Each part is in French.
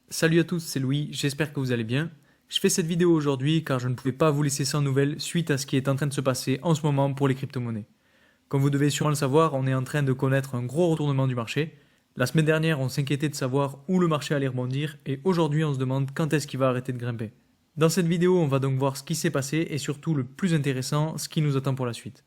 Salut à tous, c'est Louis, j'espère que vous allez bien. Je fais cette vidéo aujourd'hui car je ne pouvais pas vous laisser sans nouvelles suite à ce qui est en train de se passer en ce moment pour les crypto-monnaies. Comme vous devez sûrement le savoir, on est en train de connaître un gros retournement du marché. La semaine dernière, on s'inquiétait de savoir où le marché allait rebondir et aujourd'hui, on se demande quand est-ce qu'il va arrêter de grimper. Dans cette vidéo, on va donc voir ce qui s'est passé et surtout le plus intéressant, ce qui nous attend pour la suite.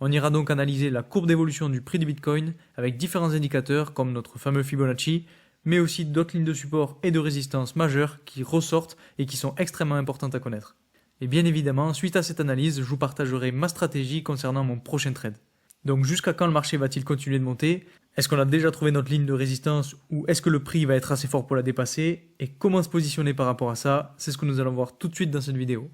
On ira donc analyser la courbe d'évolution du prix du Bitcoin avec différents indicateurs comme notre fameux Fibonacci, mais aussi d'autres lignes de support et de résistance majeures qui ressortent et qui sont extrêmement importantes à connaître. Et bien évidemment, suite à cette analyse, je vous partagerai ma stratégie concernant mon prochain trade. Donc jusqu'à quand le marché va-t-il continuer de monter? Est-ce qu'on a déjà trouvé notre ligne de résistance ou est-ce que le prix va être assez fort pour la dépasser? Et comment se positionner par rapport à ça? C'est ce que nous allons voir tout de suite dans cette vidéo.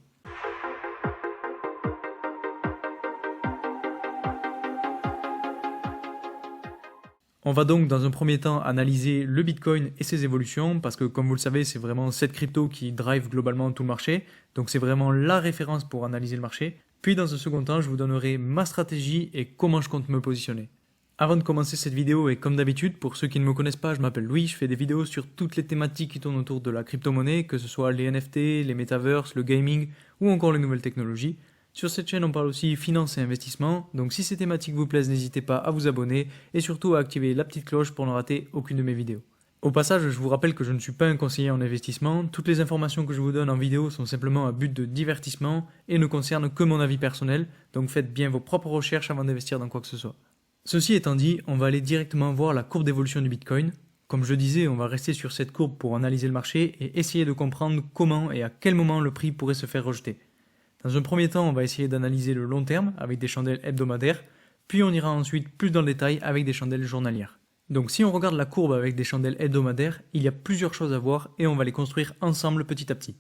On va donc dans un premier temps analyser le Bitcoin et ses évolutions parce que comme vous le savez c'est vraiment cette crypto qui drive globalement tout le marché, donc c'est vraiment la référence pour analyser le marché. Puis dans un second temps je vous donnerai ma stratégie et comment je compte me positionner. Avant de commencer cette vidéo et comme d'habitude pour ceux qui ne me connaissent pas je m'appelle Louis, je fais des vidéos sur toutes les thématiques qui tournent autour de la crypto-monnaie, que ce soit les NFT, les metaverse, le gaming ou encore les nouvelles technologies. Sur cette chaîne, on parle aussi finance et investissement, donc si ces thématiques vous plaisent, n'hésitez pas à vous abonner et surtout à activer la petite cloche pour ne rater aucune de mes vidéos. Au passage, je vous rappelle que je ne suis pas un conseiller en investissement, toutes les informations que je vous donne en vidéo sont simplement à but de divertissement et ne concernent que mon avis personnel, donc faites bien vos propres recherches avant d'investir dans quoi que ce soit. Ceci étant dit, on va aller directement voir la courbe d'évolution du Bitcoin. Comme je disais, on va rester sur cette courbe pour analyser le marché et essayer de comprendre comment et à quel moment le prix pourrait se faire rejeter. Dans un premier temps, on va essayer d'analyser le long terme avec des chandelles hebdomadaires, puis on ira ensuite plus dans le détail avec des chandelles journalières. Donc si on regarde la courbe avec des chandelles hebdomadaires, il y a plusieurs choses à voir et on va les construire ensemble petit à petit.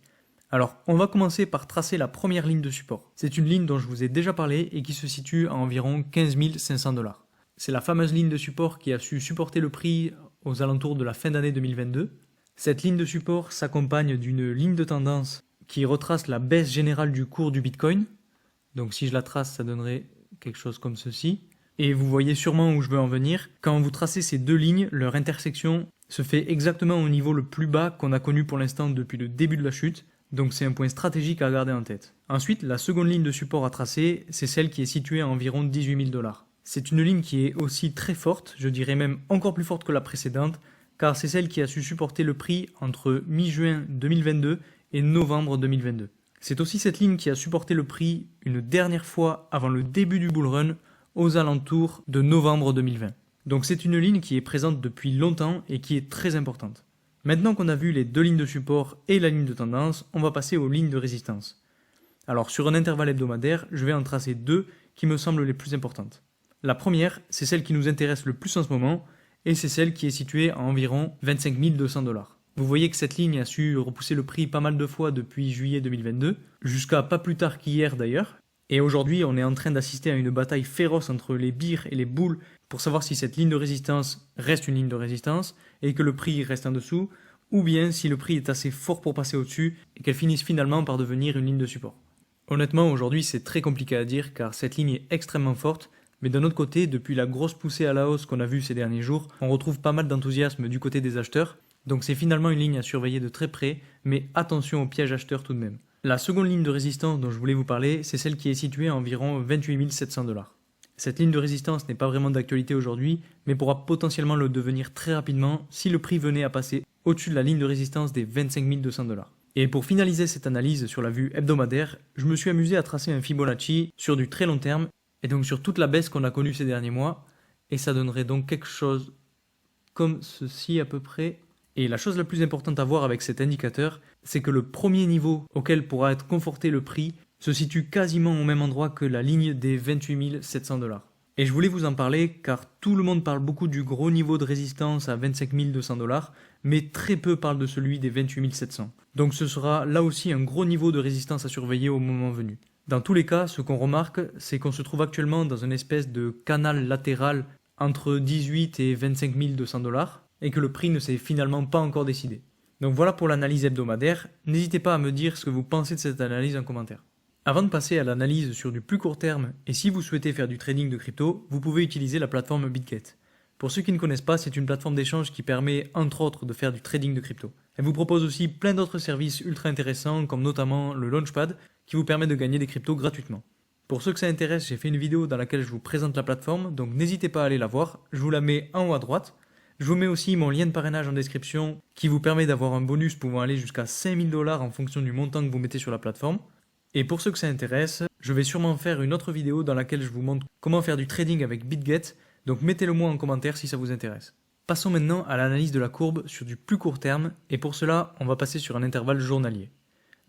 Alors, on va commencer par tracer la première ligne de support. C'est une ligne dont je vous ai déjà parlé et qui se situe à environ 15 500 $. C'est la fameuse ligne de support qui a su supporter le prix aux alentours de la fin d'année 2022. Cette ligne de support s'accompagne d'une ligne de tendance qui retrace la baisse générale du cours du Bitcoin. Donc si je la trace, ça donnerait quelque chose comme ceci. Et vous voyez sûrement où je veux en venir. Quand vous tracez ces deux lignes, leur intersection se fait exactement au niveau le plus bas qu'on a connu pour l'instant depuis le début de la chute. Donc c'est un point stratégique à garder en tête. Ensuite, la seconde ligne de support à tracer, c'est celle qui est située à environ 18 000 $. C'est une ligne qui est aussi très forte, je dirais même encore plus forte que la précédente, car c'est celle qui a su supporter le prix entre mi-juin 2022 et novembre 2022. C'est aussi cette ligne qui a supporté le prix une dernière fois avant le début du bull run aux alentours de novembre 2020. Donc c'est une ligne qui est présente depuis longtemps et qui est très importante. Maintenant qu'on a vu les deux lignes de support et la ligne de tendance, on va passer aux lignes de résistance. Alors sur un intervalle hebdomadaire, je vais en tracer deux qui me semblent les plus importantes. La première, c'est celle qui nous intéresse le plus en ce moment et c'est celle qui est située à environ 25 200 $. Vous voyez que cette ligne a su repousser le prix pas mal de fois depuis juillet 2022, jusqu'à pas plus tard qu'hier d'ailleurs. Et aujourd'hui, on est en train d'assister à une bataille féroce entre les bears et les bulls pour savoir si cette ligne de résistance reste une ligne de résistance et que le prix reste en dessous, ou bien si le prix est assez fort pour passer au-dessus et qu'elle finisse finalement par devenir une ligne de support. Honnêtement, aujourd'hui, c'est très compliqué à dire car cette ligne est extrêmement forte, mais d'un autre côté, depuis la grosse poussée à la hausse qu'on a vue ces derniers jours, on retrouve pas mal d'enthousiasme du côté des acheteurs. Donc c'est finalement une ligne à surveiller de très près, mais attention au piège acheteur tout de même. La seconde ligne de résistance dont je voulais vous parler, c'est celle qui est située à environ 28 700 $. Cette ligne de résistance n'est pas vraiment d'actualité aujourd'hui, mais pourra potentiellement le devenir très rapidement si le prix venait à passer au-dessus de la ligne de résistance des 25 200 $. Et pour finaliser cette analyse sur la vue hebdomadaire, je me suis amusé à tracer un Fibonacci sur du très long terme, et donc sur toute la baisse qu'on a connue ces derniers mois, et ça donnerait donc quelque chose comme ceci à peu près. Et la chose la plus importante à voir avec cet indicateur, c'est que le premier niveau auquel pourra être conforté le prix se situe quasiment au même endroit que la ligne des 28 700 $. Et je voulais vous en parler car tout le monde parle beaucoup du gros niveau de résistance à 25 200 $, mais très peu parlent de celui des 28 700. Donc ce sera là aussi un gros niveau de résistance à surveiller au moment venu. Dans tous les cas, ce qu'on remarque, c'est qu'on se trouve actuellement dans une espèce de canal latéral entre 18 et 25 200 $. Et que le prix ne s'est finalement pas encore décidé. Donc voilà pour l'analyse hebdomadaire, n'hésitez pas à me dire ce que vous pensez de cette analyse en commentaire. Avant de passer à l'analyse sur du plus court terme, et si vous souhaitez faire du trading de crypto, vous pouvez utiliser la plateforme BitGet. Pour ceux qui ne connaissent pas, c'est une plateforme d'échange qui permet entre autres de faire du trading de crypto. Elle vous propose aussi plein d'autres services ultra intéressants comme notamment le Launchpad qui vous permet de gagner des cryptos gratuitement. Pour ceux que ça intéresse, j'ai fait une vidéo dans laquelle je vous présente la plateforme, donc n'hésitez pas à aller la voir, je vous la mets en haut à droite. Je vous mets aussi mon lien de parrainage en description qui vous permet d'avoir un bonus pouvant aller jusqu'à 5000 $ en fonction du montant que vous mettez sur la plateforme. Et pour ceux que ça intéresse, je vais sûrement faire une autre vidéo dans laquelle je vous montre comment faire du trading avec BitGet, donc mettez-le moi en commentaire si ça vous intéresse. Passons maintenant à l'analyse de la courbe sur du plus court terme, et pour cela, on va passer sur un intervalle journalier.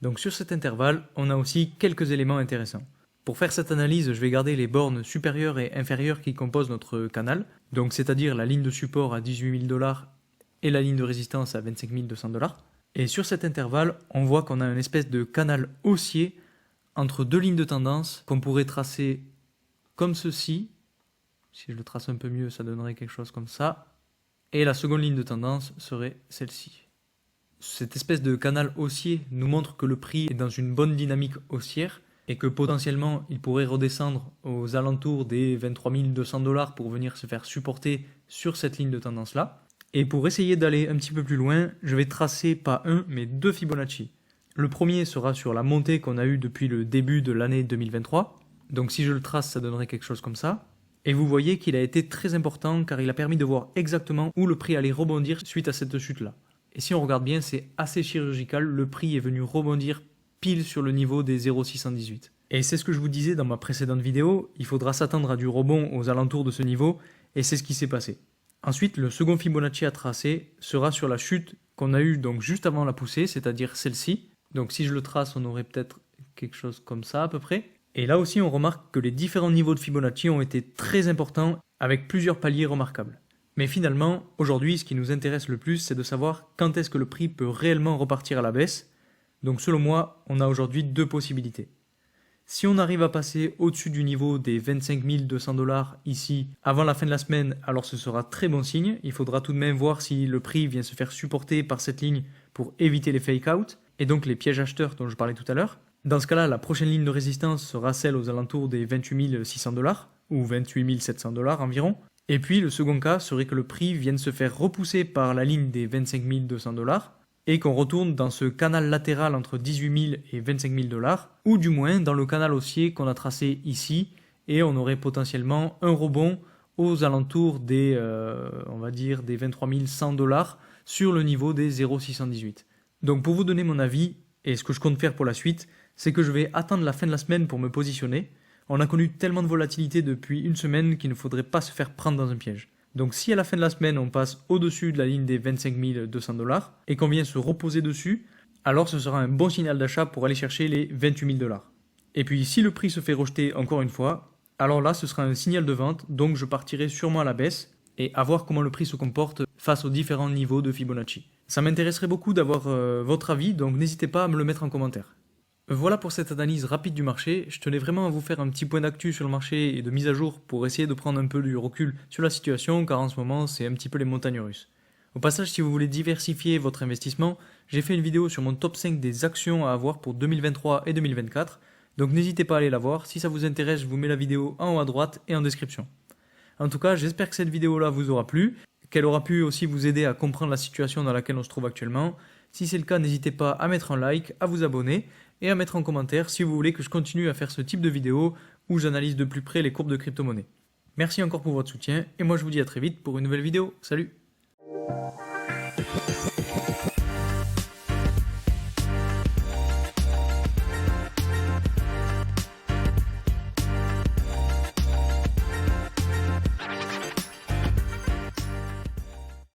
Donc sur cet intervalle, on a aussi quelques éléments intéressants. Pour faire cette analyse, je vais garder les bornes supérieures et inférieures qui composent notre canal, donc c'est-à-dire la ligne de support à 18 000 $ et la ligne de résistance à 25 200 $. Et sur cet intervalle, on voit qu'on a une espèce de canal haussier entre deux lignes de tendance qu'on pourrait tracer comme ceci. Si je le trace un peu mieux, ça donnerait quelque chose comme ça. Et la seconde ligne de tendance serait celle-ci. Cette espèce de canal haussier nous montre que le prix est dans une bonne dynamique haussière et que potentiellement il pourrait redescendre aux alentours des 23 200 $ pour venir se faire supporter sur cette ligne de tendance-là. Et pour essayer d'aller un petit peu plus loin, je vais tracer pas un mais deux Fibonacci. Le premier sera sur la montée qu'on a eue depuis le début de l'année 2023. Donc si je le trace, ça donnerait quelque chose comme ça. Et vous voyez qu'il a été très important car il a permis de voir exactement où le prix allait rebondir suite à cette chute-là. Et si on regarde bien, c'est assez chirurgical, le prix est venu rebondir pile sur le niveau des 0,618. Et c'est ce que je vous disais dans ma précédente vidéo, il faudra s'attendre à du rebond aux alentours de ce niveau, et c'est ce qui s'est passé. Ensuite, le second Fibonacci à tracer sera sur la chute qu'on a eue donc juste avant la poussée, c'est-à-dire celle-ci. Donc si je le trace, on aurait peut-être quelque chose comme ça à peu près. Et là aussi, on remarque que les différents niveaux de Fibonacci ont été très importants avec plusieurs paliers remarquables. Mais finalement, aujourd'hui, ce qui nous intéresse le plus, c'est de savoir quand est-ce que le prix peut réellement repartir à la baisse. Donc selon moi, on a aujourd'hui deux possibilités. Si on arrive à passer au-dessus du niveau des 25 200 $ ici avant la fin de la semaine, alors ce sera très bon signe. Il faudra tout de même voir si le prix vient se faire supporter par cette ligne pour éviter les fake-out et donc les pièges acheteurs dont je parlais tout à l'heure. Dans ce cas-là, la prochaine ligne de résistance sera celle aux alentours des 28 600 $ ou 28 700 $ environ. Et puis le second cas serait que le prix vienne se faire repousser par la ligne des 25 200 $ et qu'on retourne dans ce canal latéral entre 18 000 et 25 000 $, ou du moins dans le canal haussier qu'on a tracé ici, et on aurait potentiellement un rebond aux alentours des, on va dire, des 23 100 $ sur le niveau des 0,618. Donc pour vous donner mon avis, et ce que je compte faire pour la suite, c'est que je vais attendre la fin de la semaine pour me positionner. On a connu tellement de volatilité depuis une semaine qu'il ne faudrait pas se faire prendre dans un piège. Donc si à la fin de la semaine on passe au-dessus de la ligne des 25 200 $ et qu'on vient se reposer dessus, alors ce sera un bon signal d'achat pour aller chercher les 28 000 $. Et puis si le prix se fait rejeter encore une fois, alors là ce sera un signal de vente, donc je partirai sûrement à la baisse et à voir comment le prix se comporte face aux différents niveaux de Fibonacci. Ça m'intéresserait beaucoup d'avoir votre avis, donc n'hésitez pas à me le mettre en commentaire. Voilà pour cette analyse rapide du marché. Je tenais vraiment à vous faire un petit point d'actu sur le marché et de mise à jour pour essayer de prendre un peu du recul sur la situation car en ce moment c'est un petit peu les montagnes russes. Au passage, si vous voulez diversifier votre investissement, j'ai fait une vidéo sur mon top 5 des actions à avoir pour 2023 et 2024, donc n'hésitez pas à aller la voir. Si ça vous intéresse, je vous mets la vidéo en haut à droite et en description. En tout cas, j'espère que cette vidéo-là vous aura plu, qu'elle aura pu aussi vous aider à comprendre la situation dans laquelle on se trouve actuellement. Si c'est le cas, n'hésitez pas à mettre un like, à vous abonner et à mettre en commentaire si vous voulez que je continue à faire ce type de vidéo où j'analyse de plus près les courbes de crypto-monnaies. Merci encore pour votre soutien et moi je vous dis à très vite pour une nouvelle vidéo. Salut!